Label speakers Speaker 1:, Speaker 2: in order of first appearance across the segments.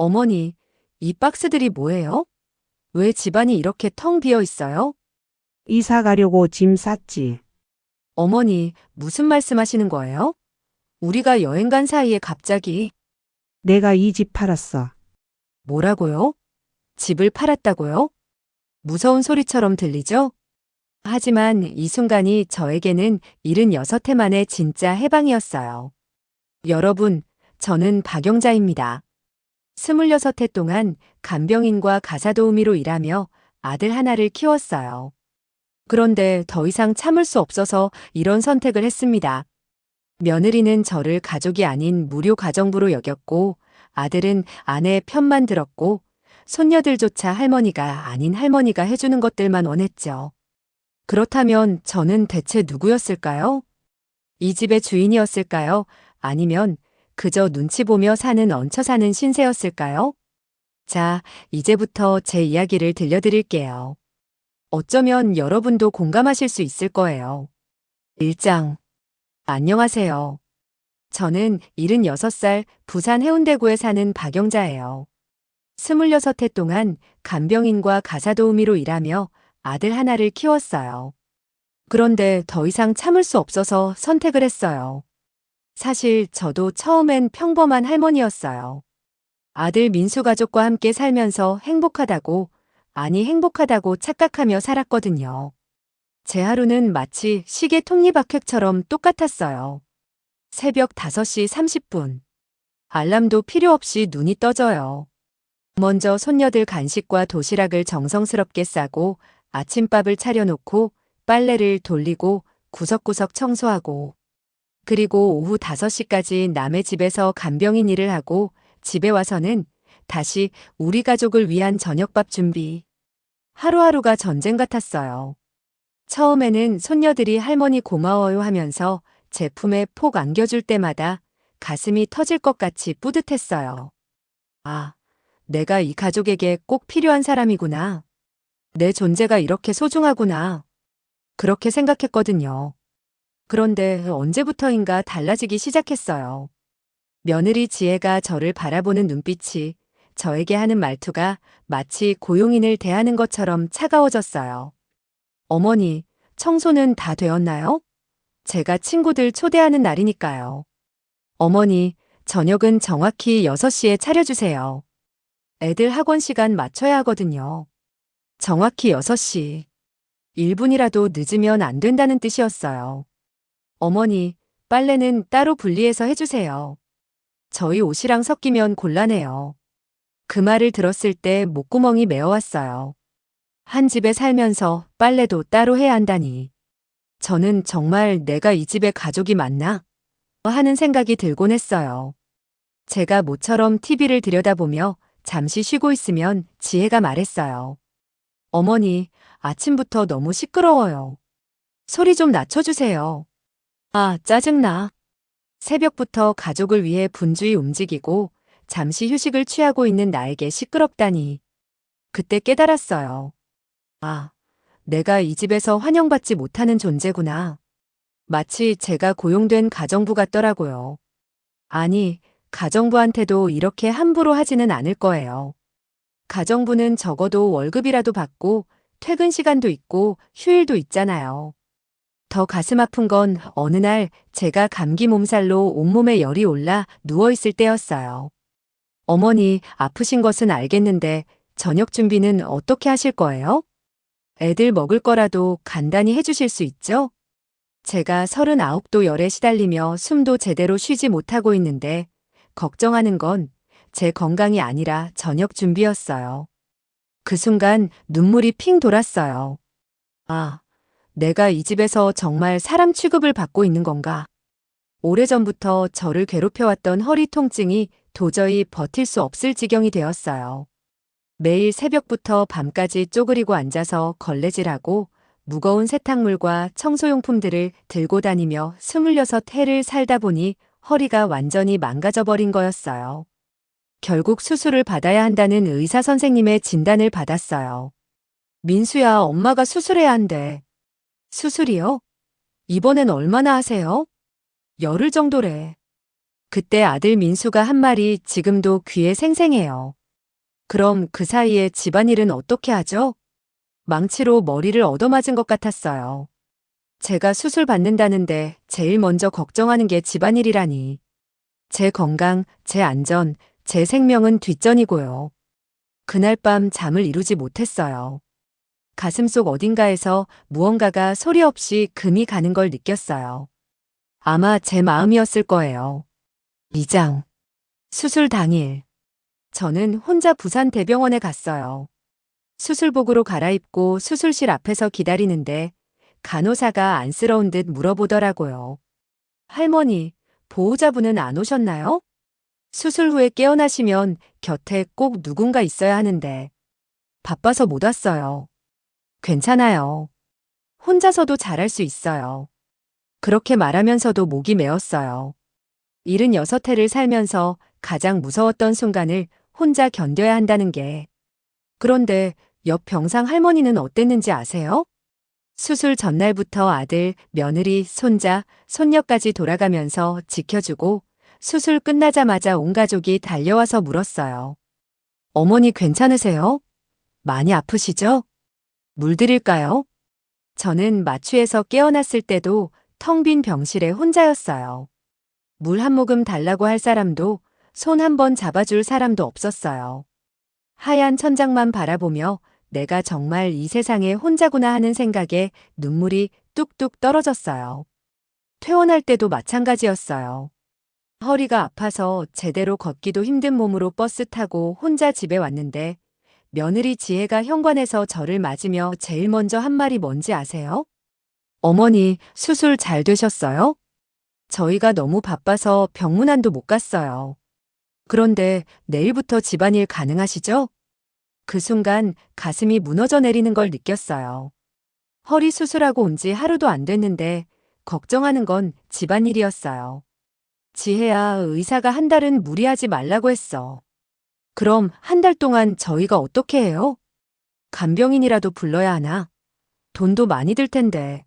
Speaker 1: 어머니, 이 박스들이 뭐예요? 왜 집안이 이렇게 텅 비어 있어요?
Speaker 2: 이사 가려고 짐 쌌지.
Speaker 1: 어머니, 무슨 말씀하시는 거예요? 우리가 여행 간 사이에 갑자기
Speaker 2: 내가 이 집 팔았어.
Speaker 1: 뭐라고요? 집을 팔았다고요? 무서운 소리처럼 들리죠? 하지만 이 순간이 저에게는 76해 만의 진짜 해방이었어요. 여러분, 저는 박영자입니다. 26해 동안 간병인과 가사도우미로 일하며 아들 하나를 키웠어요. 그런데 더 이상 참을 수 없어서 이런 선택을 했습니다. 며느리는 저를 가족이 아닌 무료 가정부로 여겼고, 아들은 아내 편만 들었고, 손녀들조차 할머니가 아닌 할머니가 해주는 것들만 원했죠. 그렇다면 저는 대체 누구였을까요? 이 집의 주인이었을까요? 아니면 그저 눈치 보며 사는 얹혀 사는 신세였을까요? 자, 이제부터 제 이야기를 들려드릴게요. 어쩌면 여러분도 공감하실 수 있을 거예요. 1장. 안녕하세요. 저는 76살 부산 해운대구에 사는 박영자예요. 26해 동안 간병인과 가사도우미로 일하며 아들 하나를 키웠어요. 그런데 더 이상 참을 수 없어서 선택을 했어요. 사실 저도 처음엔 평범한 할머니였어요. 아들 민수 가족과 함께 살면서 행복하다고 착각하며 살았거든요. 제 하루는 마치 시계 톱니바퀴처럼 똑같았어요. 새벽 5시 30분. 알람도 필요 없이 눈이 떠져요. 먼저 손녀들 간식과 도시락을 정성스럽게 싸고 아침밥을 차려놓고 빨래를 돌리고 구석구석 청소하고 그리고 오후 5시까지 남의 집에서 간병인 일을 하고 집에 와서는 다시 우리 가족을 위한 저녁밥 준비. 하루하루가 전쟁 같았어요. 처음에는 손녀들이 할머니 고마워요 하면서 제품에 폭 안겨줄 때마다 가슴이 터질 것 같이 뿌듯했어요. 아, 내가 이 가족에게 꼭 필요한 사람이구나. 내 존재가 이렇게 소중하구나. 그렇게 생각했거든요. 그런데 언제부터인가 달라지기 시작했어요. 며느리 지혜가 저를 바라보는 눈빛이, 저에게 하는 말투가 마치 고용인을 대하는 것처럼 차가워졌어요. 어머니, 청소는 다 되었나요? 제가 친구들 초대하는 날이니까요. 어머니, 저녁은 정확히 6시에 차려주세요. 애들 학원 시간 맞춰야 하거든요. 정확히 6시. 1분이라도 늦으면 안 된다는 뜻이었어요. 어머니, 빨래는 따로 분리해서 해주세요. 저희 옷이랑 섞이면 곤란해요. 그 말을 들었을 때 목구멍이 메어왔어요. 한 집에 살면서 빨래도 따로 해야 한다니. 저는 정말 내가 이 집의 가족이 맞나? 하는 생각이 들곤 했어요. 제가 모처럼 TV를 들여다보며 잠시 쉬고 있으면 지혜가 말했어요. 어머니, 아침부터 너무 시끄러워요. 소리 좀 낮춰주세요. 아, 짜증나. 새벽부터 가족을 위해 분주히 움직이고 잠시 휴식을 취하고 있는 나에게 시끄럽다니. 그때 깨달았어요. 아, 내가 이 집에서 환영받지 못하는 존재구나. 마치 제가 고용된 가정부 같더라고요. 아니, 가정부한테도 이렇게 함부로 하지는 않을 거예요. 가정부는 적어도 월급이라도 받고 퇴근 시간도 있고 휴일도 있잖아요. 더 가슴 아픈 건 어느 날 제가 감기 몸살로 온몸에 열이 올라 누워있을 때였어요. 어머니, 아프신 것은 알겠는데 저녁 준비는 어떻게 하실 거예요? 애들 먹을 거라도 간단히 해주실 수 있죠? 제가 39도 열에 시달리며 숨도 제대로 쉬지 못하고 있는데 걱정하는 건 제 건강이 아니라 저녁 준비였어요. 그 순간 눈물이 핑 돌았어요. 아, 내가 이 집에서 정말 사람 취급을 받고 있는 건가? 오래전부터 저를 괴롭혀왔던 허리 통증이 도저히 버틸 수 없을 지경이 되었어요. 매일 새벽부터 밤까지 쪼그리고 앉아서 걸레질하고 무거운 세탁물과 청소용품들을 들고 다니며 26해를 살다 보니 허리가 완전히 망가져버린 거였어요. 결국 수술을 받아야 한다는 의사 선생님의 진단을 받았어요. 민수야, 엄마가 수술해야 한대. 수술이요? 이번엔 얼마나 하세요? 열흘 정도래. 그때 아들 민수가 한 말이 지금도 귀에 생생해요. 그럼 그 사이에 집안일은 어떻게 하죠? 망치로 머리를 얻어맞은 것 같았어요. 제가 수술 받는다는데 제일 먼저 걱정하는 게 집안일이라니. 제 건강, 제 안전, 제 생명은 뒷전이고요. 그날 밤 잠을 이루지 못했어요. 가슴속 어딘가에서 무언가가 소리 없이 금이 가는 걸 느꼈어요. 아마 제 마음이었을 거예요. 2장. 수술 당일. 저는 혼자 부산 대병원에 갔어요. 수술복으로 갈아입고 수술실 앞에서 기다리는데 간호사가 안쓰러운 듯 물어보더라고요. 할머니, 보호자분은 안 오셨나요? 수술 후에 깨어나시면 곁에 꼭 누군가 있어야 하는데 바빠서 못 왔어요. 괜찮아요. 혼자서도 잘할 수 있어요. 그렇게 말하면서도 목이 메었어요. 76회를 살면서 가장 무서웠던 순간을 혼자 견뎌야 한다는 게. 그런데 옆 병상 할머니는 어땠는지 아세요? 수술 전날부터 아들, 며느리, 손자, 손녀까지 돌아가면서 지켜주고 수술 끝나자마자 온 가족이 달려와서 물었어요. 어머니 괜찮으세요? 많이 아프시죠? 물 드릴까요? 저는 마취에서 깨어났을 때도 텅 빈 병실에 혼자였어요. 물 한 모금 달라고 할 사람도 손 한 번 잡아줄 사람도 없었어요. 하얀 천장만 바라보며 내가 정말 이 세상에 혼자구나 하는 생각에 눈물이 뚝뚝 떨어졌어요. 퇴원할 때도 마찬가지였어요. 허리가 아파서 제대로 걷기도 힘든 몸으로 버스 타고 혼자 집에 왔는데 며느리 지혜가 현관에서 저를 맞으며 제일 먼저 한 말이 뭔지 아세요? 어머니, 수술 잘 되셨어요? 저희가 너무 바빠서 병문안도 못 갔어요. 그런데 내일부터 집안일 가능하시죠? 그 순간 가슴이 무너져 내리는 걸 느꼈어요. 허리 수술하고 온 지 하루도 안 됐는데 걱정하는 건 집안일이었어요. 지혜야, 의사가 한 달은 무리하지 말라고 했어. 그럼 한 달 동안 저희가 어떻게 해요? 간병인이라도 불러야 하나? 돈도 많이 들 텐데.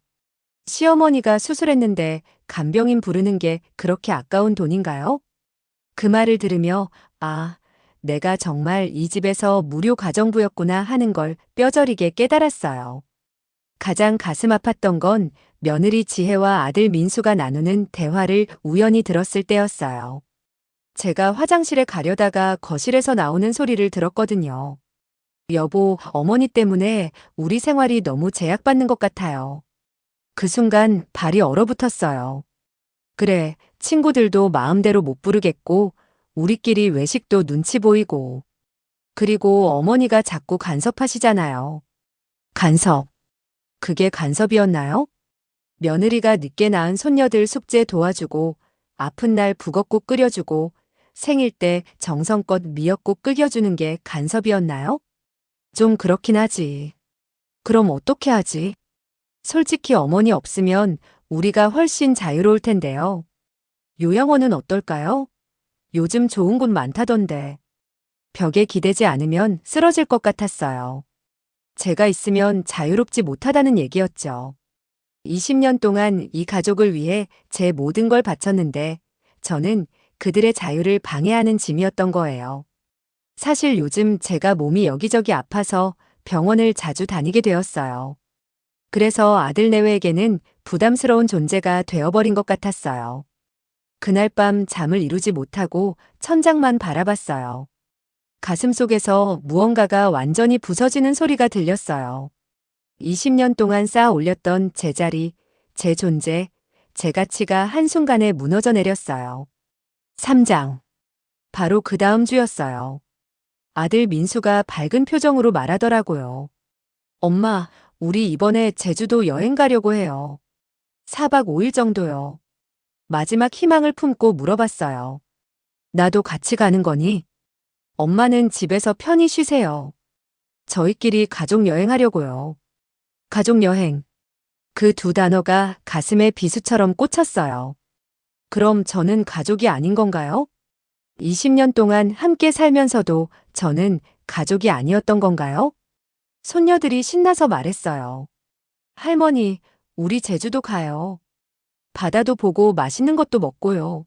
Speaker 1: 시어머니가 수술했는데 간병인 부르는 게 그렇게 아까운 돈인가요? 그 말을 들으며 아, 내가 정말 이 집에서 무료 가정부였구나 하는 걸 뼈저리게 깨달았어요. 가장 가슴 아팠던 건 며느리 지혜와 아들 민수가 나누는 대화를 우연히 들었을 때였어요. 제가 화장실에 가려다가 거실에서 나오는 소리를 들었거든요. 여보, 어머니 때문에 우리 생활이 너무 제약받는 것 같아요. 그 순간 발이 얼어붙었어요. 그래, 친구들도 마음대로 못 부르겠고, 우리끼리 외식도 눈치 보이고, 그리고 어머니가 자꾸 간섭하시잖아요. 간섭. 그게 간섭이었나요? 며느리가 늦게 낳은 손녀들 숙제 도와주고, 아픈 날 북엇국 끓여주고, 생일 때 정성껏 미역국 끓여주는 게 간섭이었나요? 좀 그렇긴 하지. 그럼 어떻게 하지? 솔직히 어머니 없으면 우리가 훨씬 자유로울 텐데요. 요양원은 어떨까요? 요즘 좋은 곳 많다던데. 벽에 기대지 않으면 쓰러질 것 같았어요. 제가 있으면 자유롭지 못하다는 얘기였죠. 20년 동안 이 가족을 위해 제 모든 걸 바쳤는데 저는 그들의 자유를 방해하는 짐이었던 거예요. 사실 요즘 제가 몸이 여기저기 아파서 병원을 자주 다니게 되었어요. 그래서 아들 내외에게는 부담스러운 존재가 되어버린 것 같았어요. 그날 밤 잠을 이루지 못하고 천장만 바라봤어요. 가슴속에서 무언가가 완전히 부서지는 소리가 들렸어요. 20년 동안 쌓아 올렸던 제 자리, 제 존재, 제 가치가 한순간에 무너져 내렸어요. 3장. 바로 그 다음 주였어요. 아들 민수가 밝은 표정으로 말하더라고요. 엄마, 우리 이번에 제주도 여행 가려고 해요. 4박 5일 정도요. 마지막 희망을 품고 물어봤어요. 나도 같이 가는 거니? 엄마는 집에서 편히 쉬세요. 저희끼리 가족 여행하려고요. 가족 여행. 그 두 단어가 가슴에 비수처럼 꽂혔어요. 그럼 저는 가족이 아닌 건가요? 20년 동안 함께 살면서도 저는 가족이 아니었던 건가요? 손녀들이 신나서 말했어요. 할머니, 우리 제주도 가요. 바다도 보고 맛있는 것도 먹고요.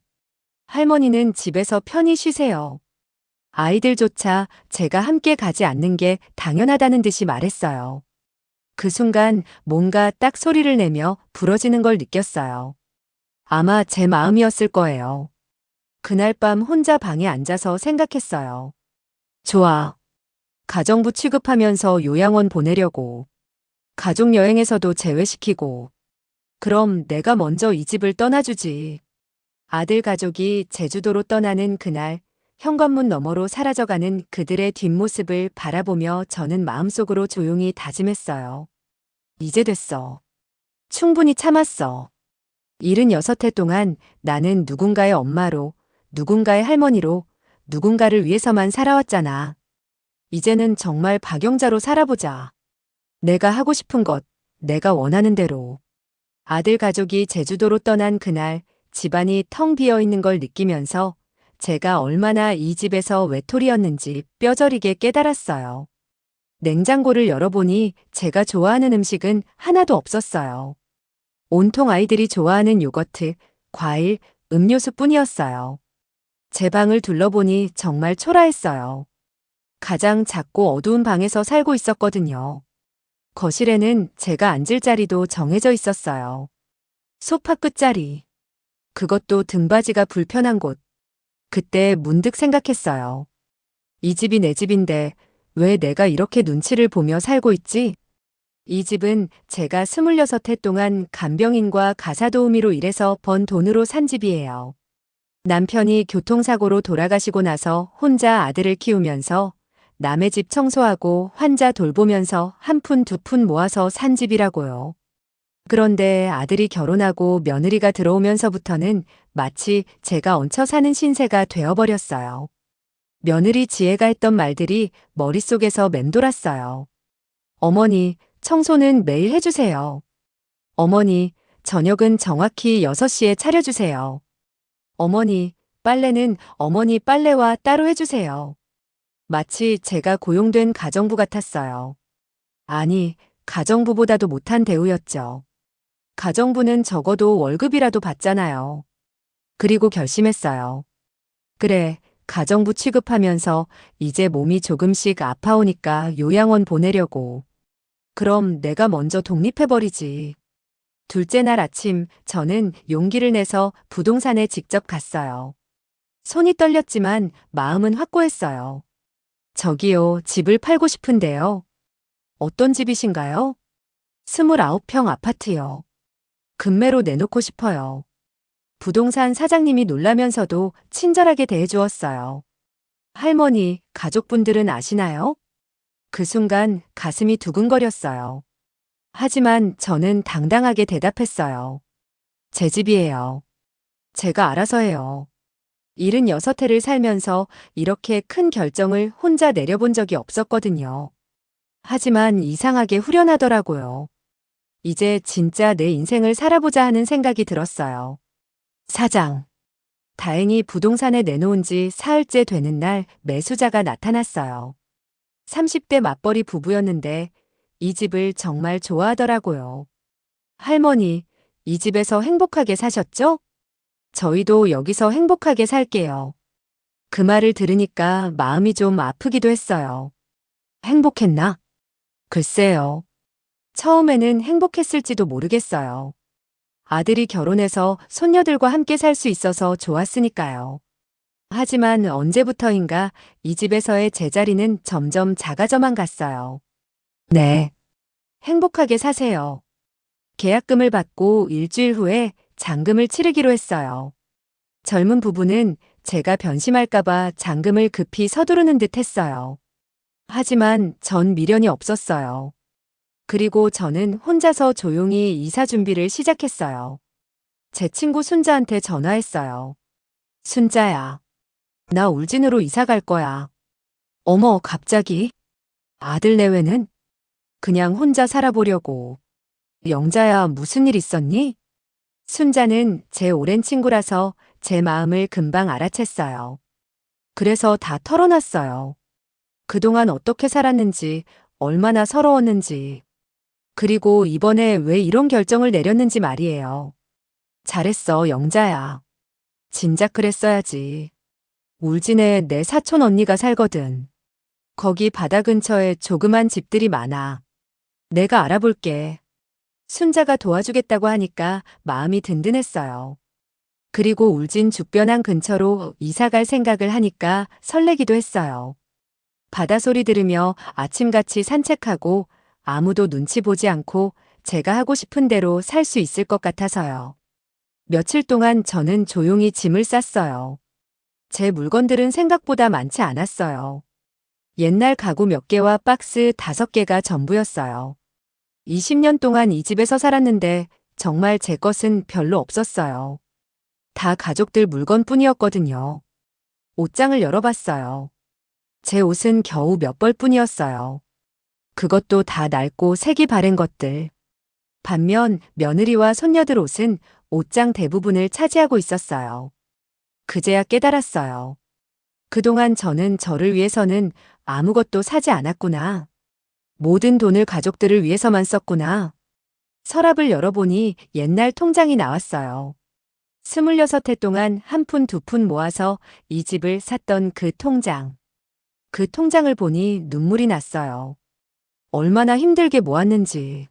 Speaker 1: 할머니는 집에서 편히 쉬세요. 아이들조차 제가 함께 가지 않는 게 당연하다는 듯이 말했어요. 그 순간 뭔가 딱 소리를 내며 부러지는 걸 느꼈어요. 아마 제 마음이었을 거예요. 그날 밤 혼자 방에 앉아서 생각했어요. 좋아. 가정부 취급하면서 요양원 보내려고. 가족 여행에서도 제외시키고. 그럼 내가 먼저 이 집을 떠나주지. 아들 가족이 제주도로 떠나는 그날, 현관문 너머로 사라져가는 그들의 뒷모습을 바라보며 저는 마음속으로 조용히 다짐했어요. 이제 됐어. 충분히 참았어. 76해 동안 나는 누군가의 엄마로, 누군가의 할머니로, 누군가를 위해서만 살아왔잖아. 이제는 정말 박영자로 살아보자. 내가 하고 싶은 것, 내가 원하는 대로. 아들 가족이 제주도로 떠난 그날, 집안이 텅 비어 있는 걸 느끼면서 제가 얼마나 이 집에서 외톨이였는지 뼈저리게 깨달았어요. 냉장고를 열어보니 제가 좋아하는 음식은 하나도 없었어요. 온통 아이들이 좋아하는 요거트, 과일, 음료수뿐이었어요. 제 방을 둘러보니 정말 초라했어요. 가장 작고 어두운 방에서 살고 있었거든요. 거실에는 제가 앉을 자리도 정해져 있었어요. 소파 끝자리. 그것도 등받이가 불편한 곳. 그때 문득 생각했어요. 이 집이 내 집인데 왜 내가 이렇게 눈치를 보며 살고 있지? 이 집은 제가 26해 동안 간병인과 가사도우미로 일해서 번 돈으로 산 집이에요. 남편이 교통사고로 돌아가시고 나서 혼자 아들을 키우면서 남의 집 청소하고 환자 돌보면서 한 푼 두 푼 모아서 산 집이라고요. 그런데 아들이 결혼하고 며느리가 들어오면서부터는 마치 제가 얹혀 사는 신세가 되어버렸어요. 며느리 지혜가 했던 말들이 머릿속에서 맴돌았어요. 어머니, 청소는 매일 해주세요. 어머니, 저녁은 정확히 6시에 차려주세요. 어머니, 빨래는 어머니 빨래와 따로 해주세요. 마치 제가 고용된 가정부 같았어요. 아니, 가정부보다도 못한 대우였죠. 가정부는 적어도 월급이라도 받잖아요. 그리고 결심했어요. 그래, 가정부 취급하면서 이제 몸이 조금씩 아파오니까 요양원 보내려고. 그럼 내가 먼저 독립해버리지. 둘째 날 아침 저는 용기를 내서 부동산에 직접 갔어요. 손이 떨렸지만 마음은 확고했어요. 저기요, 집을 팔고 싶은데요. 어떤 집이신가요? 29평 아파트요. 금매로 내놓고 싶어요. 부동산 사장님이 놀라면서도 친절하게 대해주었어요. 할머니, 가족분들은 아시나요? 그 순간 가슴이 두근거렸어요. 하지만 저는 당당하게 대답했어요. 제 집이에요. 제가 알아서 해요. 76해를 살면서 이렇게 큰 결정을 혼자 내려본 적이 없었거든요. 하지만 이상하게 후련하더라고요. 이제 진짜 내 인생을 살아보자 하는 생각이 들었어요. 사장. 다행히 부동산에 내놓은 지 사흘째 되는 날 매수자가 나타났어요. 30대 맞벌이 부부였는데 이 집을 정말 좋아하더라고요. 할머니, 이 집에서 행복하게 사셨죠? 저희도 여기서 행복하게 살게요. 그 말을 들으니까 마음이 좀 아프기도 했어요. 행복했나? 글쎄요. 처음에는 행복했을지도 모르겠어요. 아들이 결혼해서 손녀들과 함께 살 수 있어서 좋았으니까요. 하지만 언제부터인가 이 집에서의 제자리는 점점 작아져만 갔어요. 네. 행복하게 사세요. 계약금을 받고 일주일 후에 잔금을 치르기로 했어요. 젊은 부부는 제가 변심할까봐 잔금을 급히 서두르는 듯 했어요. 하지만 전 미련이 없었어요. 그리고 저는 혼자서 조용히 이사 준비를 시작했어요. 제 친구 순자한테 전화했어요. 순자야, 나 울진으로 이사 갈 거야. 어머, 갑자기? 아들 내외는? 그냥 혼자 살아보려고. 영자야, 무슨 일 있었니? 순자는 제 오랜 친구라서 제 마음을 금방 알아챘어요. 그래서 다 털어놨어요. 그동안 어떻게 살았는지, 얼마나 서러웠는지. 그리고 이번에 왜 이런 결정을 내렸는지 말이에요. 잘했어, 영자야. 진작 그랬어야지. 울진에 내 사촌 언니가 살거든. 거기 바다 근처에 조그만 집들이 많아. 내가 알아볼게. 순자가 도와주겠다고 하니까 마음이 든든했어요. 그리고 울진 죽변항 근처로 이사 갈 생각을 하니까 설레기도 했어요. 바다 소리 들으며 아침같이 산책하고 아무도 눈치 보지 않고 제가 하고 싶은 대로 살 수 있을 것 같아서요. 며칠 동안 저는 조용히 짐을 쌌어요. 제 물건들은 생각보다 많지 않았어요. 옛날 가구 몇 개와 박스 5개가 전부였어요. 20년 동안 이 집에서 살았는데 정말 제 것은 별로 없었어요. 다 가족들 물건뿐이었거든요. 옷장을 열어봤어요. 제 옷은 겨우 몇 벌뿐이었어요. 그것도 다 낡고 색이 바랜 것들. 반면 며느리와 손녀들 옷은 옷장 대부분을 차지하고 있었어요. 그제야 깨달았어요. 그동안 저는 저를 위해서는 아무것도 사지 않았구나. 모든 돈을 가족들을 위해서만 썼구나. 서랍을 열어보니 옛날 통장이 나왔어요. 26해 동안 한 푼 두 푼 모아서 이 집을 샀던 그 통장. 그 통장을 보니 눈물이 났어요. 얼마나 힘들게 모았는지.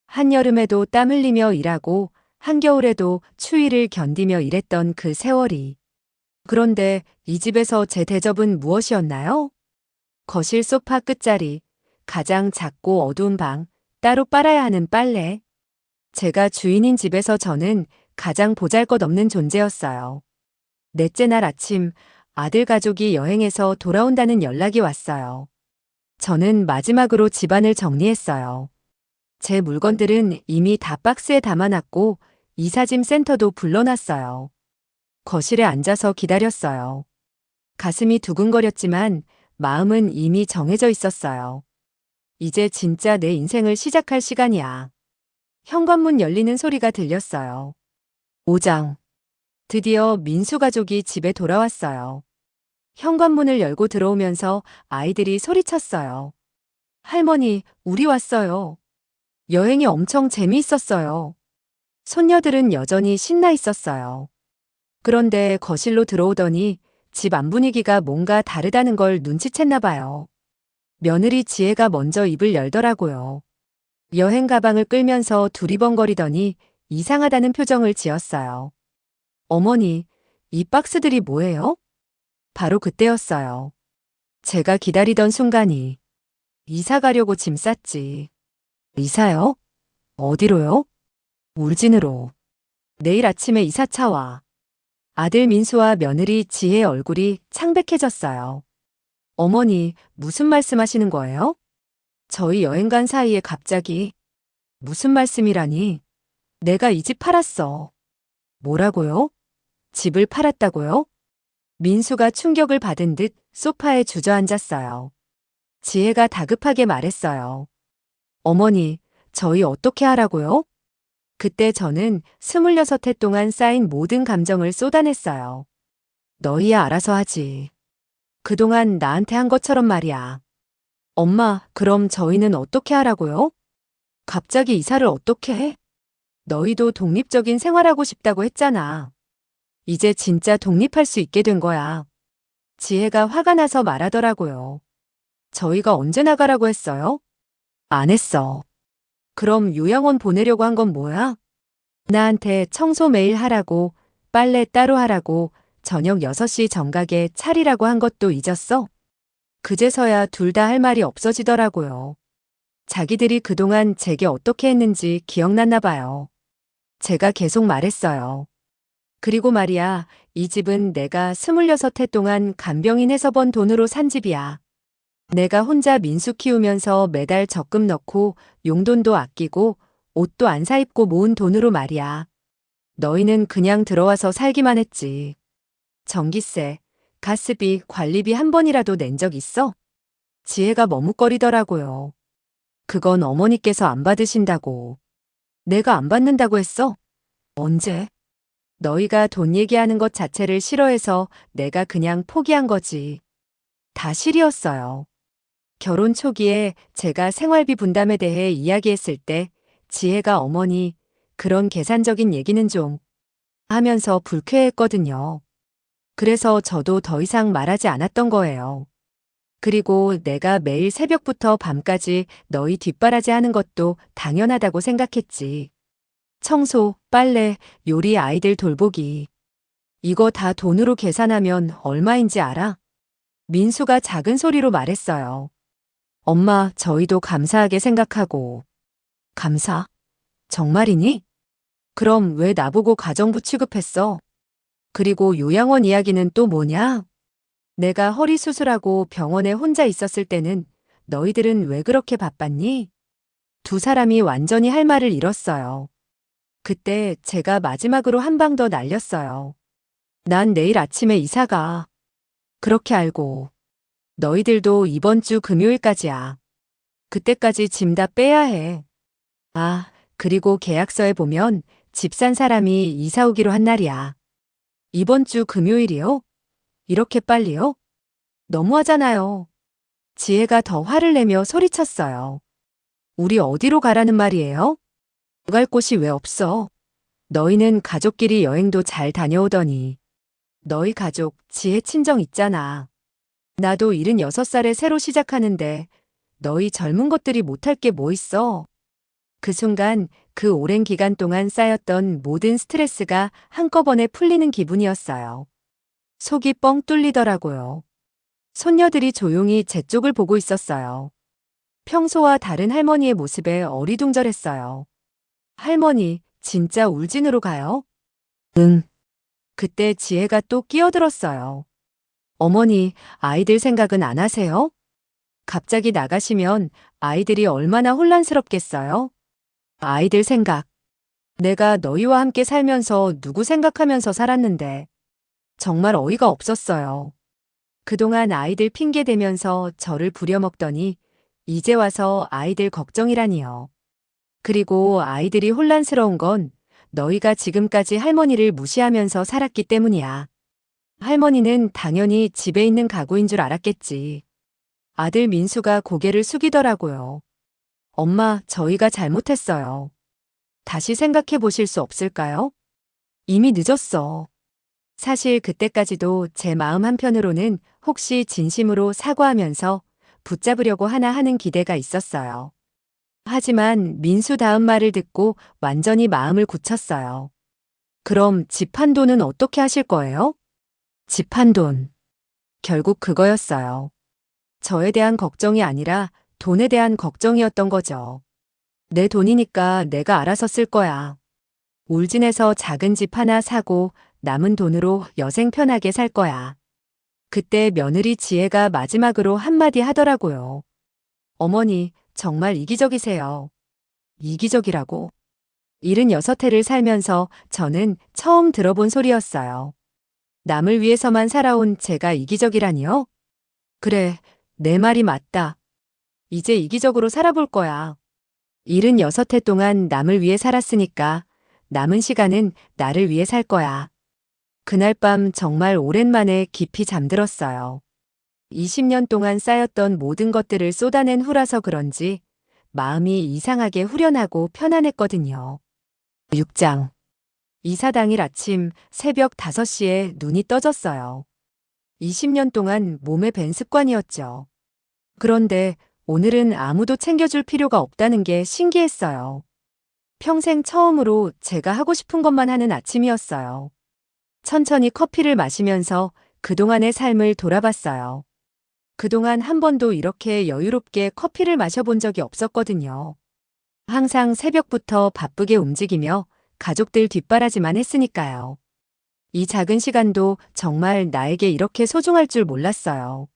Speaker 1: 한여름에도 땀 흘리며 일하고 한겨울에도 추위를 견디며 일했던 그 세월이. 그런데 이 집에서 제 대접은 무엇이었나요? 거실 소파 끝자리, 가장 작고 어두운 방, 따로 빨아야 하는 빨래. 제가 주인인 집에서 저는 가장 보잘것없는 존재였어요. 넷째 날 아침 아들 가족이 여행해서 돌아온다는 연락이 왔어요. 저는 마지막으로 집안을 정리했어요. 제 물건들은 이미 다 박스에 담아놨고 이사짐 센터도 불러놨어요. 거실에 앉아서 기다렸어요. 가슴이 두근거렸지만 마음은 이미 정해져 있었어요. 이제 진짜 내 인생을 시작할 시간이야. 현관문 열리는 소리가 들렸어요. 오장. 드디어 민수 가족이 집에 돌아왔어요. 현관문을 열고 들어오면서 아이들이 소리쳤어요. 할머니, 우리 왔어요. 여행이 엄청 재미있었어요. 손녀들은 여전히 신나 있었어요. 그런데 거실로 들어오더니 집 안 분위기가 뭔가 다르다는 걸 눈치챘나 봐요. 며느리 지혜가 먼저 입을 열더라고요. 여행 가방을 끌면서 두리번거리더니 이상하다는 표정을 지었어요. 어머니, 이 박스들이 뭐예요? 바로 그때였어요. 제가 기다리던 순간이. 이사 가려고 짐 쌌지. 이사요? 어디로요? 울진으로. 내일 아침에 이사차 와. 아들 민수와 며느리 지혜의 얼굴이 창백해졌어요. 어머니, 무슨 말씀하시는 거예요? 저희 여행 간 사이에 갑자기. 무슨 말씀이라니? 내가 이 집 팔았어. 뭐라고요? 집을 팔았다고요? 민수가 충격을 받은 듯 소파에 주저앉았어요. 지혜가 다급하게 말했어요. 어머니, 저희 어떻게 하라고요? 그때 저는 26해 동안 쌓인 모든 감정을 쏟아냈어요. 너희야 알아서 하지. 그동안 나한테 한 것처럼 말이야. 엄마, 그럼 저희는 어떻게 하라고요? 갑자기 이사를 어떻게 해? 너희도 독립적인 생활하고 싶다고 했잖아. 이제 진짜 독립할 수 있게 된 거야. 지혜가 화가 나서 말하더라고요. 저희가 언제 나가라고 했어요? 안 했어. 그럼 요양원 보내려고 한 건 뭐야? 나한테 청소 매일 하라고, 빨래 따로 하라고, 저녁 6시 정각에 차리라고 한 것도 잊었어? 그제서야 둘 다 할 말이 없어지더라고요. 자기들이 그동안 제게 어떻게 했는지 기억났나 봐요. 제가 계속 말했어요. 그리고 말이야, 이 집은 내가 26해 동안 간병인해서 번 돈으로 산 집이야. 내가 혼자 민수 키우면서 매달 적금 넣고 용돈도 아끼고 옷도 안 사입고 모은 돈으로 말이야. 너희는 그냥 들어와서 살기만 했지. 전기세, 가스비, 관리비 한 번이라도 낸 적 있어? 지혜가 머뭇거리더라고요. 그건 어머니께서 안 받으신다고. 내가 안 받는다고 했어? 언제? 너희가 돈 얘기하는 것 자체를 싫어해서 내가 그냥 포기한 거지. 다 실이었어요. 결혼 초기에 제가 생활비 분담에 대해 이야기했을 때 지혜가 어머니, 그런 계산적인 얘기는 좀 하면서 불쾌했거든요. 그래서 저도 더 이상 말하지 않았던 거예요. 그리고 내가 매일 새벽부터 밤까지 너희 뒷바라지 하는 것도 당연하다고 생각했지. 청소, 빨래, 요리, 아이들 돌보기. 이거 다 돈으로 계산하면 얼마인지 알아? 민수가 작은 소리로 말했어요. 엄마, 저희도 감사하게 생각하고. 감사? 정말이니? 그럼 왜 나보고 가정부 취급했어? 그리고 요양원 이야기는 또 뭐냐? 내가 허리 수술하고 병원에 혼자 있었을 때는 너희들은 왜 그렇게 바빴니? 두 사람이 완전히 할 말을 잃었어요. 그때 제가 마지막으로 한 방 더 날렸어요. 난 내일 아침에 이사가. 그렇게 알고. 너희들도 이번 주 금요일까지야. 그때까지 짐 다 빼야 해. 아, 그리고 계약서에 보면 집 산 사람이 이사 오기로 한 날이야. 이번 주 금요일이요? 이렇게 빨리요? 너무하잖아요. 지혜가 더 화를 내며 소리쳤어요. 우리 어디로 가라는 말이에요? 갈 곳이 왜 없어? 너희는 가족끼리 여행도 잘 다녀오더니. 너희 가족, 지혜 친정 있잖아. 나도 76살에 새로 시작하는데 너희 젊은 것들이 못할 게 뭐 있어? 그 순간 그 오랜 기간 동안 쌓였던 모든 스트레스가 한꺼번에 풀리는 기분이었어요. 속이 뻥 뚫리더라고요. 손녀들이 조용히 제 쪽을 보고 있었어요. 평소와 다른 할머니의 모습에 어리둥절했어요. 할머니, 진짜 울진으로 가요? 응. 그때 지혜가 또 끼어들었어요. 어머니, 아이들 생각은 안 하세요? 갑자기 나가시면 아이들이 얼마나 혼란스럽겠어요? 아이들 생각. 내가 너희와 함께 살면서 누구 생각하면서 살았는데. 정말 어이가 없었어요. 그동안 아이들 핑계 대면서 저를 부려먹더니 이제 와서 아이들 걱정이라니요. 그리고 아이들이 혼란스러운 건 너희가 지금까지 할머니를 무시하면서 살았기 때문이야. 할머니는 당연히 집에 있는 가구인 줄 알았겠지. 아들 민수가 고개를 숙이더라고요. 엄마, 저희가 잘못했어요. 다시 생각해 보실 수 없을까요? 이미 늦었어. 사실 그때까지도 제 마음 한편으로는 혹시 진심으로 사과하면서 붙잡으려고 하나 하는 기대가 있었어요. 하지만 민수 다음 말을 듣고 완전히 마음을 굳혔어요. 그럼 집 한 돈은 어떻게 하실 거예요? 집 한 돈. 결국 그거였어요. 저에 대한 걱정이 아니라 돈에 대한 걱정이었던 거죠. 내 돈이니까 내가 알아서 쓸 거야. 울진에서 작은 집 하나 사고 남은 돈으로 여생 편하게 살 거야. 그때 며느리 지혜가 마지막으로 한마디 하더라고요. 어머니, 정말 이기적이세요. 이기적이라고. 76해를 살면서 저는 처음 들어본 소리였어요. 남을 위해서만 살아온 제가 이기적이라니요? 그래, 내 말이 맞다. 이제 이기적으로 살아볼 거야. 76해 동안 남을 위해 살았으니까 남은 시간은 나를 위해 살 거야. 그날 밤 정말 오랜만에 깊이 잠들었어요. 20년 동안 쌓였던 모든 것들을 쏟아낸 후라서 그런지 마음이 이상하게 후련하고 편안했거든요. 6장. 이사 당일 아침 새벽 5시에 눈이 떠졌어요. 20년 동안 몸에 밴 습관이었죠. 그런데 오늘은 아무도 챙겨줄 필요가 없다는 게 신기했어요. 평생 처음으로 제가 하고 싶은 것만 하는 아침이었어요. 천천히 커피를 마시면서 그동안의 삶을 돌아봤어요. 그동안 한 번도 이렇게 여유롭게 커피를 마셔본 적이 없었거든요. 항상 새벽부터 바쁘게 움직이며 가족들 뒷바라지만 했으니까요. 이 작은 시간도 정말 나에게 이렇게 소중할 줄 몰랐어요.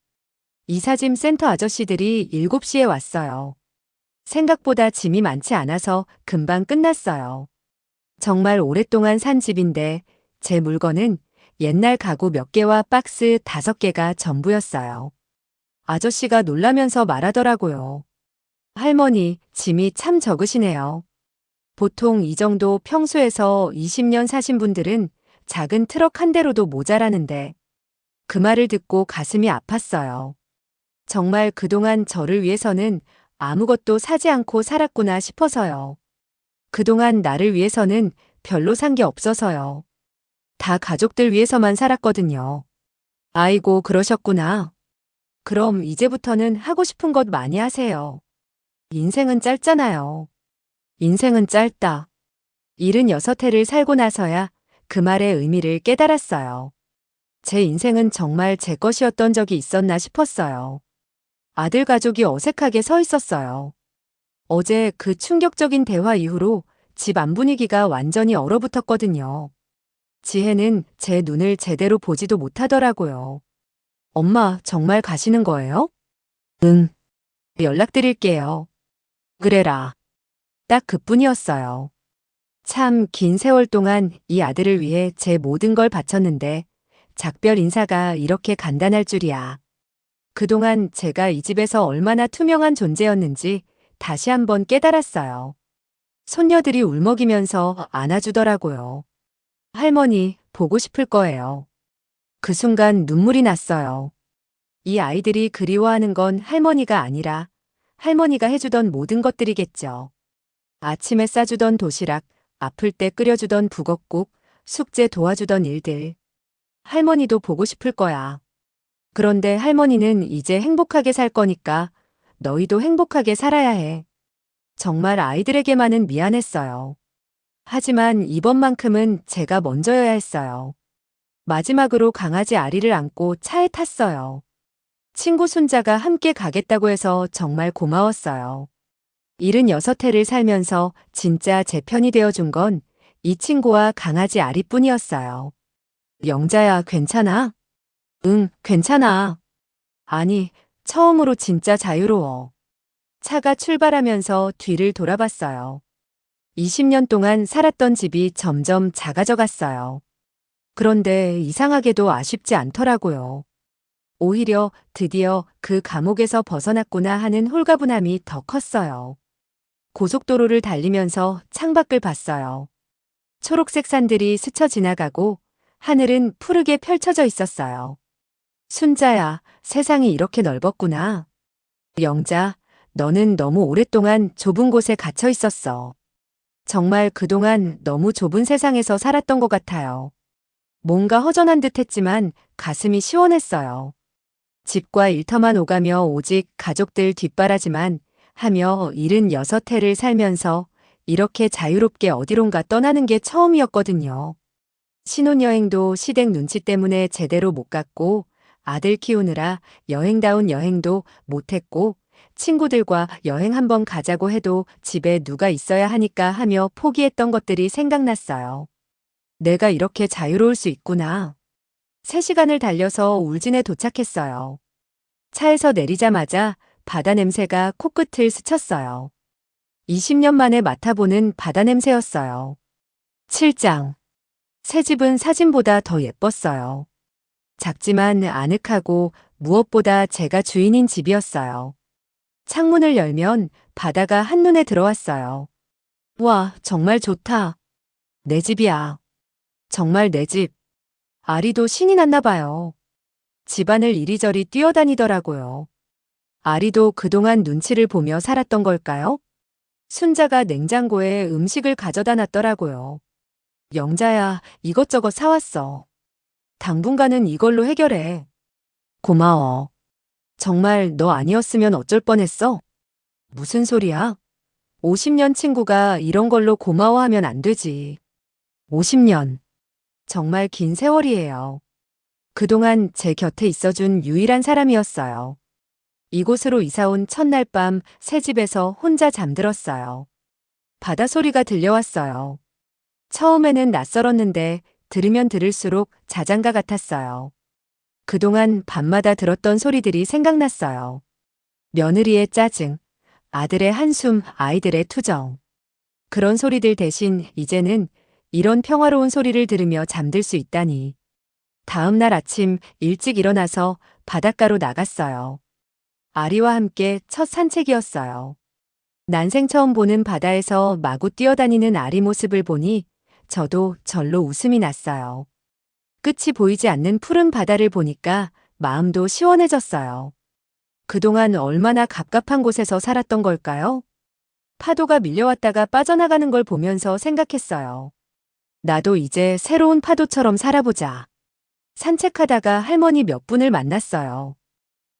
Speaker 1: 이사짐 센터 아저씨들이 7시에 왔어요. 생각보다 짐이 많지 않아서 금방 끝났어요. 정말 오랫동안 산 집인데 제 물건은 옛날 가구 몇 개와 박스 5개가 전부였어요. 아저씨가 놀라면서 말하더라고요. 할머니, 짐이 참 적으시네요. 보통 이 정도 평소에서 20년 사신 분들은 작은 트럭 한 대로도 모자라는데 그 말을 듣고 가슴이 아팠어요. 정말 그동안 저를 위해서는 아무것도 사지 않고 살았구나 싶어서요. 그동안 나를 위해서는 별로 산 게 없어서요. 다 가족들 위해서만 살았거든요. 아이고, 그러셨구나. 그럼 이제부터는 하고 싶은 것 많이 하세요. 인생은 짧잖아요. 인생은 짧다. 76해를 살고 나서야 그 말의 의미를 깨달았어요. 제 인생은 정말 제 것이었던 적이 있었나 싶었어요. 아들 가족이 어색하게 서 있었어요. 어제 그 충격적인 대화 이후로 집 안 분위기가 완전히 얼어붙었거든요. 지혜는 제 눈을 제대로 보지도 못하더라고요. 엄마, 정말 가시는 거예요? 응. 연락드릴게요. 그래라. 딱 그뿐이었어요. 참 긴 세월 동안 이 아들을 위해 제 모든 걸 바쳤는데 작별 인사가 이렇게 간단할 줄이야. 그동안 제가 이 집에서 얼마나 투명한 존재였는지 다시 한번 깨달았어요. 손녀들이 울먹이면서 안아주더라고요. 할머니, 보고 싶을 거예요. 그 순간 눈물이 났어요. 이 아이들이 그리워하는 건 할머니가 아니라 할머니가 해주던 모든 것들이겠죠. 아침에 싸주던 도시락, 아플 때 끓여주던 북엇국, 숙제 도와주던 일들. 할머니도 보고 싶을 거야. 그런데 할머니는 이제 행복하게 살 거니까 너희도 행복하게 살아야 해. 정말 아이들에게만은 미안했어요. 하지만 이번만큼은 제가 먼저여야 했어요. 마지막으로 강아지 아리를 안고 차에 탔어요. 친구 손자가 함께 가겠다고 해서 정말 고마웠어요. 76해를 살면서 진짜 제 편이 되어준 건 이 친구와 강아지 아리뿐이었어요. 영자야, 괜찮아? 응, 괜찮아. 아니, 처음으로 진짜 자유로워. 차가 출발하면서 뒤를 돌아봤어요. 20년 동안 살았던 집이 점점 작아져 갔어요. 그런데 이상하게도 아쉽지 않더라고요. 오히려 드디어 그 감옥에서 벗어났구나 하는 홀가분함이 더 컸어요. 고속도로를 달리면서 창밖을 봤어요. 초록색 산들이 스쳐 지나가고 하늘은 푸르게 펼쳐져 있었어요. 순자야, 세상이 이렇게 넓었구나. 영자, 너는 너무 오랫동안 좁은 곳에 갇혀 있었어. 정말 그동안 너무 좁은 세상에서 살았던 것 같아요. 뭔가 허전한 듯 했지만 가슴이 시원했어요. 집과 일터만 오가며 오직 가족들 뒷바라지만 하며 76해를 살면서 이렇게 자유롭게 어디론가 떠나는 게 처음이었거든요. 신혼여행도 시댁 눈치 때문에 제대로 못 갔고 아들 키우느라 여행다운 여행도 못했고 친구들과 여행 한번 가자고 해도 집에 누가 있어야 하니까 하며 포기했던 것들이 생각났어요. 내가 이렇게 자유로울 수 있구나. 3시간을 달려서 울진에 도착했어요. 차에서 내리자마자 바다 냄새가 코끝을 스쳤어요. 20년 만에 맡아보는 바다 냄새였어요. 7장. 새 집은 사진보다 더 예뻤어요. 작지만 아늑하고 무엇보다 제가 주인인 집이었어요. 창문을 열면 바다가 한눈에 들어왔어요. 와, 정말 좋다. 내 집이야. 정말 내 집. 아리도 신이 났나 봐요. 집안을 이리저리 뛰어다니더라고요. 아리도 그동안 눈치를 보며 살았던 걸까요? 순자가 냉장고에 음식을 가져다 놨더라고요. 영자야, 이것저것 사왔어. 당분간은 이걸로 해결해. 고마워. 정말 너 아니었으면 어쩔 뻔했어? 무슨 소리야? 50년 친구가 이런 걸로 고마워하면 안 되지. 50년. 정말 긴 세월이에요. 그동안 제 곁에 있어준 유일한 사람이었어요. 이곳으로 이사온 첫날 밤 새 집에서 혼자 잠들었어요. 바다 소리가 들려왔어요. 처음에는 낯설었는데 들으면 들을수록 자장가 같았어요. 그동안 밤마다 들었던 소리들이 생각났어요. 며느리의 짜증, 아들의 한숨, 아이들의 투정. 그런 소리들 대신 이제는 이런 평화로운 소리를 들으며 잠들 수 있다니. 다음 날 아침 일찍 일어나서 바닷가로 나갔어요. 아리와 함께 첫 산책이었어요. 난생 처음 보는 바다에서 마구 뛰어다니는 아리 모습을 보니 저도 절로 웃음이 났어요. 끝이 보이지 않는 푸른 바다를 보니까 마음도 시원해졌어요. 그동안 얼마나 갑갑한 곳에서 살았던 걸까요? 파도가 밀려왔다가 빠져나가는 걸 보면서 생각했어요. 나도 이제 새로운 파도처럼 살아보자. 산책하다가 할머니 몇 분을 만났어요.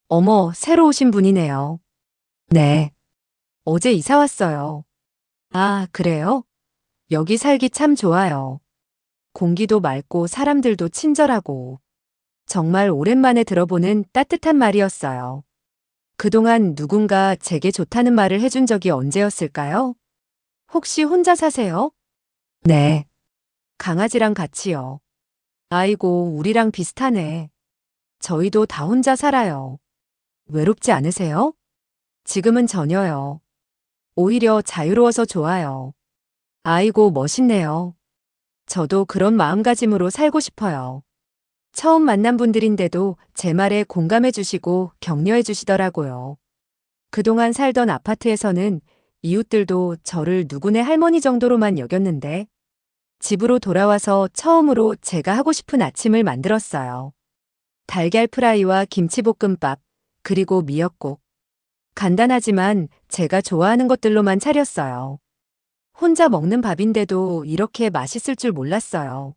Speaker 1: 어머, 새로 오신 분이네요. 네. 어제 이사 왔어요. 아, 그래요? 여기 살기 참 좋아요. 공기도 맑고 사람들도 친절하고. 정말 오랜만에 들어보는 따뜻한 말이었어요. 그동안 누군가 제게 좋다는 말을 해준 적이 언제였을까요? 혹시 혼자 사세요? 네. 강아지랑 같이요. 아이고, 우리랑 비슷하네. 저희도 다 혼자 살아요. 외롭지 않으세요? 지금은 전혀요. 오히려 자유로워서 좋아요. 아이고, 멋있네요. 저도 그런 마음가짐으로 살고 싶어요. 처음 만난 분들인데도 제 말에 공감해 주시고 격려해 주시더라고요. 그동안 살던 아파트에서는 이웃들도 저를 누구네 할머니 정도로만 여겼는데 집으로 돌아와서 처음으로 제가 하고 싶은 아침을 만들었어요. 달걀 프라이와 김치볶음밥, 그리고 미역국. 간단하지만 제가 좋아하는 것들로만 차렸어요. 혼자 먹는 밥인데도 이렇게 맛있을 줄 몰랐어요.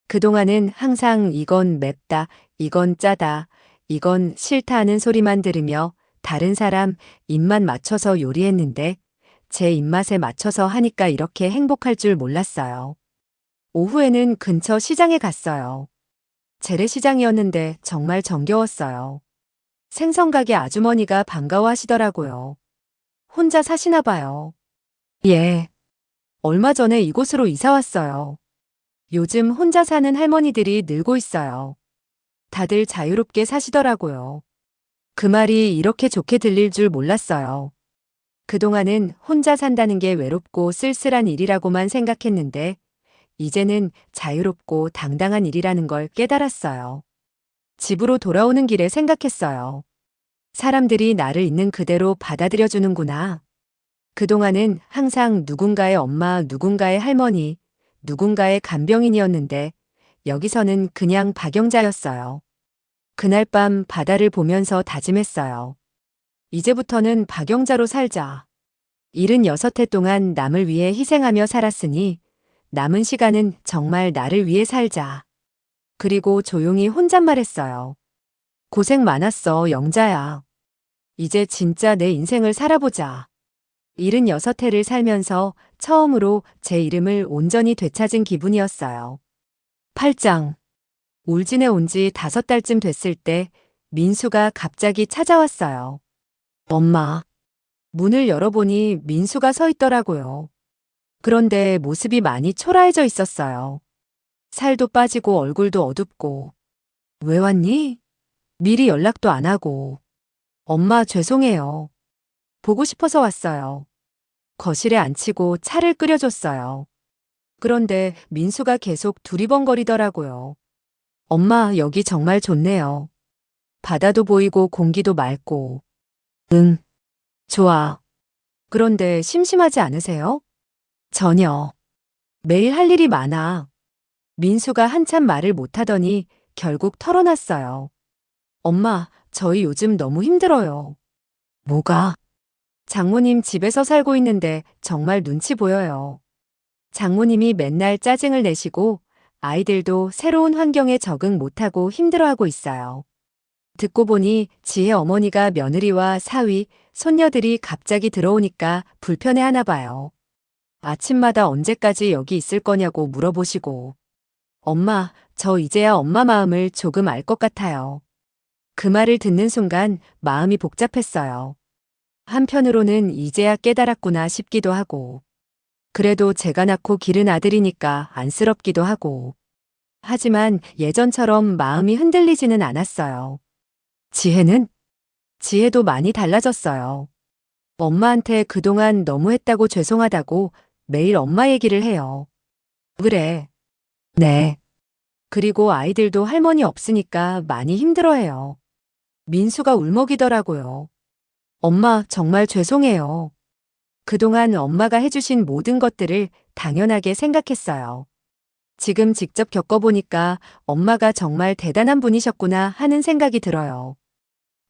Speaker 1: 그동안은 항상 이건 맵다, 이건 짜다, 이건 싫다 하는 소리만 들으며 다른 사람 입맛 맞춰서 요리했는데 제 입맛에 맞춰서 하니까 이렇게 행복할 줄 몰랐어요. 오후에는 근처 시장에 갔어요. 재래시장이었는데 정말 정겨웠어요. 생선가게 아주머니가 반가워하시더라고요. 혼자 사시나 봐요. 예. 얼마 전에 이곳으로 이사 왔어요. 요즘 혼자 사는 할머니들이 늘고 있어요. 다들 자유롭게 사시더라고요. 그 말이 이렇게 좋게 들릴 줄 몰랐어요. 그동안은 혼자 산다는 게 외롭고 쓸쓸한 일이라고만 생각했는데, 이제는 자유롭고 당당한 일이라는 걸 깨달았어요. 집으로 돌아오는 길에 생각했어요. 사람들이 나를 있는 그대로 받아들여주는구나. 그동안은 항상 누군가의 엄마, 누군가의 할머니, 누군가의 간병인이었는데 여기서는 그냥 박영자였어요. 그날 밤 바다를 보면서 다짐했어요. 이제부터는 박영자로 살자. 76해 동안 남을 위해 희생하며 살았으니 남은 시간은 정말 나를 위해 살자. 그리고 조용히 혼잣말했어요. 고생 많았어, 영자야. 이제 진짜 내 인생을 살아보자. 76회를 살면서 처음으로 제 이름을 온전히 되찾은 기분이었어요. 8장. 울진에 온 지 5달쯤 됐을 때 민수가 갑자기 찾아왔어요. 엄마. 문을 열어보니 민수가 서 있더라고요. 그런데 모습이 많이 초라해져 있었어요. 살도 빠지고 얼굴도 어둡고. 왜 왔니? 미리 연락도 안 하고. 엄마 죄송해요. 보고 싶어서 왔어요. 거실에 앉히고 차를 끓여줬어요. 그런데 민수가 계속 두리번거리더라고요. 엄마, 여기 정말 좋네요. 바다도 보이고 공기도 맑고. 응, 좋아. 그런데 심심하지 않으세요? 전혀. 매일 할 일이 많아. 민수가 한참 말을 못하더니 결국 털어놨어요. 엄마, 저희 요즘 너무 힘들어요. 뭐가? 장모님 집에서 살고 있는데 정말 눈치 보여요. 장모님이 맨날 짜증을 내시고 아이들도 새로운 환경에 적응 못하고 힘들어하고 있어요. 듣고 보니 지혜 어머니가 며느리와 사위, 손녀들이 갑자기 들어오니까 불편해하나 봐요. 아침마다 언제까지 여기 있을 거냐고 물어보시고. 엄마, 저 이제야 엄마 마음을 조금 알 것 같아요. 그 말을 듣는 순간 마음이 복잡했어요. 한편으로는 이제야 깨달았구나 싶기도 하고. 그래도 제가 낳고 기른 아들이니까 안쓰럽기도 하고. 하지만 예전처럼 마음이 흔들리지는 않았어요. 지혜는? 지혜도 많이 달라졌어요. 엄마한테 그동안 너무했다고 죄송하다고 매일 엄마 얘기를 해요. 그래. 네. 그리고 아이들도 할머니 없으니까 많이 힘들어해요. 민수가 울먹이더라고요. 엄마, 정말 죄송해요. 그동안 엄마가 해주신 모든 것들을 당연하게 생각했어요. 지금 직접 겪어보니까 엄마가 정말 대단한 분이셨구나 하는 생각이 들어요.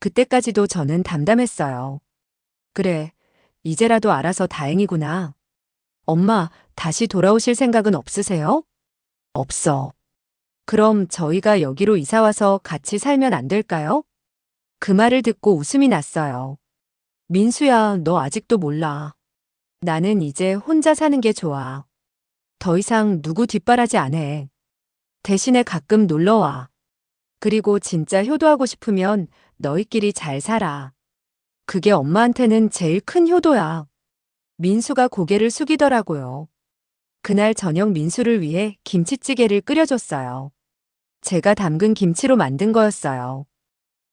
Speaker 1: 그때까지도 저는 담담했어요. 그래, 이제라도 알아서 다행이구나. 엄마, 다시 돌아오실 생각은 없으세요? 없어. 그럼 저희가 여기로 이사 와서 같이 살면 안 될까요? 그 말을 듣고 웃음이 났어요. 민수야, 너 아직도 몰라. 나는 이제 혼자 사는 게 좋아. 더 이상 누구 뒷바라지 안 해. 대신에 가끔 놀러 와. 그리고 진짜 효도하고 싶으면 너희끼리 잘 살아. 그게 엄마한테는 제일 큰 효도야. 민수가 고개를 숙이더라고요. 그날 저녁 민수를 위해 김치찌개를 끓여줬어요. 제가 담근 김치로 만든 거였어요.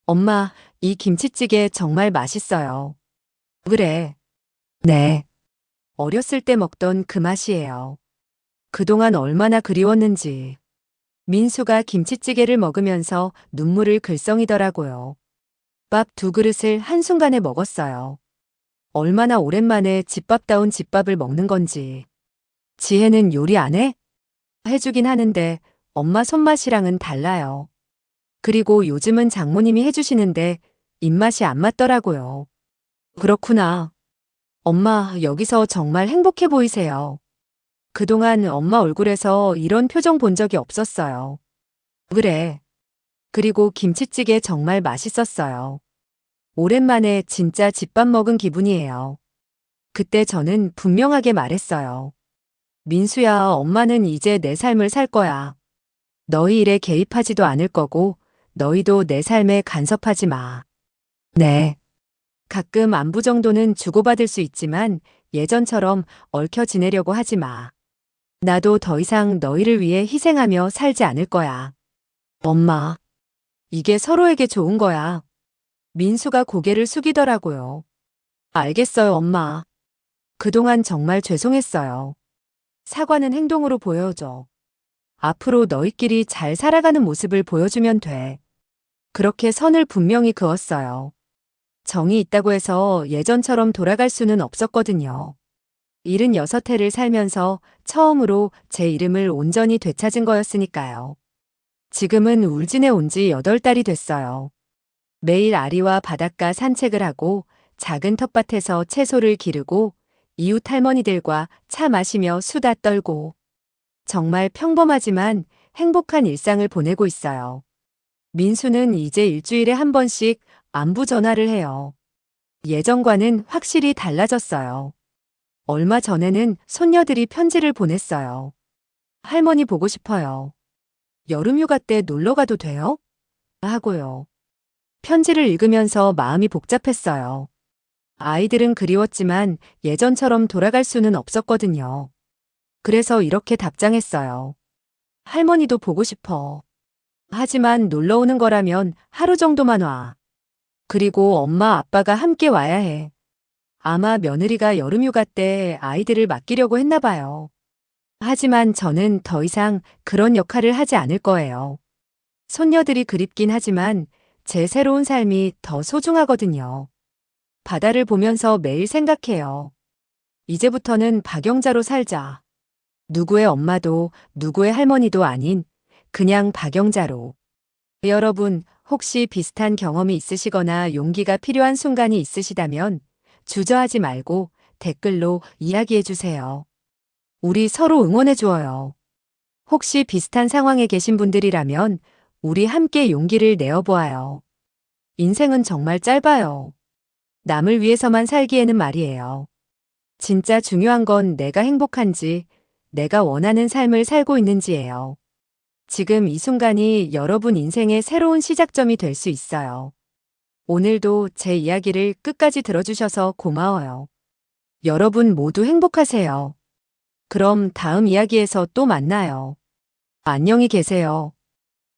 Speaker 1: 엄마, 이 김치찌개 정말 맛있어요. 그래. 네. 어렸을 때 먹던 그 맛이에요. 그동안 얼마나 그리웠는지. 민수가 김치찌개를 먹으면서 눈물을 글썽이더라고요. 밥 2그릇을 한순간에 먹었어요. 얼마나 오랜만에 집밥다운 집밥을 먹는 건지. 지혜는 요리 안 해? 해주긴 하는데 엄마 손맛이랑은 달라요. 그리고 요즘은 장모님이 해주시는데 입맛이 안 맞더라고요. 그렇구나. 엄마, 여기서 정말 행복해 보이세요. 그동안 엄마 얼굴에서 이런 표정 본 적이 없었어요. 그래. 그리고 김치찌개 정말 맛있었어요. 오랜만에 진짜 집밥 먹은 기분이에요. 그때 저는 분명하게 말했어요. 민수야, 엄마는 이제 내 삶을 살 거야. 너희 일에 개입하지도 않을 거고, 너희도 내 삶에 간섭하지 마. 네. 가끔 안부 정도는 주고받을 수 있지만 예전처럼 얽혀 지내려고 하지 마. 나도 더 이상 너희를 위해 희생하며 살지 않을 거야. 엄마. 이게 서로에게 좋은 거야. 민수가 고개를 숙이더라고요. 알겠어요, 엄마. 그동안 정말 죄송했어요. 사과는 행동으로 보여줘. 앞으로 너희끼리 잘 살아가는 모습을 보여주면 돼. 그렇게 선을 분명히 그었어요. 정이 있다고 해서 예전처럼 돌아갈 수는 없었거든요. 76해를 살면서 처음으로 제 이름을 온전히 되찾은 거였으니까요. 지금은 울진에 온 지 8달이 됐어요. 매일 아리와 바닷가 산책을 하고 작은 텃밭에서 채소를 기르고 이웃 할머니들과 차 마시며 수다 떨고 정말 평범하지만 행복한 일상을 보내고 있어요. 민수는 이제 일주일에 한 번씩 안부 전화를 해요. 예전과는 확실히 달라졌어요. 얼마 전에는 손녀들이 편지를 보냈어요. 할머니 보고 싶어요. 여름휴가 때 놀러 가도 돼요? 하고요. 편지를 읽으면서 마음이 복잡했어요. 아이들은 그리웠지만 예전처럼 돌아갈 수는 없었거든요. 그래서 이렇게 답장했어요. 할머니도 보고 싶어. 하지만 놀러 오는 거라면 하루 정도만 와. 그리고 엄마 아빠가 함께 와야 해. 아마 며느리가 여름휴가 때 아이들을 맡기려고 했나 봐요. 하지만 저는 더 이상 그런 역할을 하지 않을 거예요. 손녀들이 그립긴 하지만 제 새로운 삶이 더 소중하거든요. 바다를 보면서 매일 생각해요. 이제부터는 박영자로 살자. 누구의 엄마도 누구의 할머니도 아닌 그냥 박영자로. 여러분, 혹시 비슷한 경험이 있으시거나 용기가 필요한 순간이 있으시다면 주저하지 말고 댓글로 이야기해 주세요. 우리 서로 응원해 주어요. 혹시 비슷한 상황에 계신 분들이라면 우리 함께 용기를 내어 보아요. 인생은 정말 짧아요. 남을 위해서만 살기에는 말이에요. 진짜 중요한 건 내가 행복한지, 내가 원하는 삶을 살고 있는지예요. 지금 이 순간이 여러분 인생의 새로운 시작점이 될 수 있어요. 오늘도 제 이야기를 끝까지 들어주셔서 고마워요. 여러분 모두 행복하세요. 그럼 다음 이야기에서 또 만나요. 안녕히 계세요.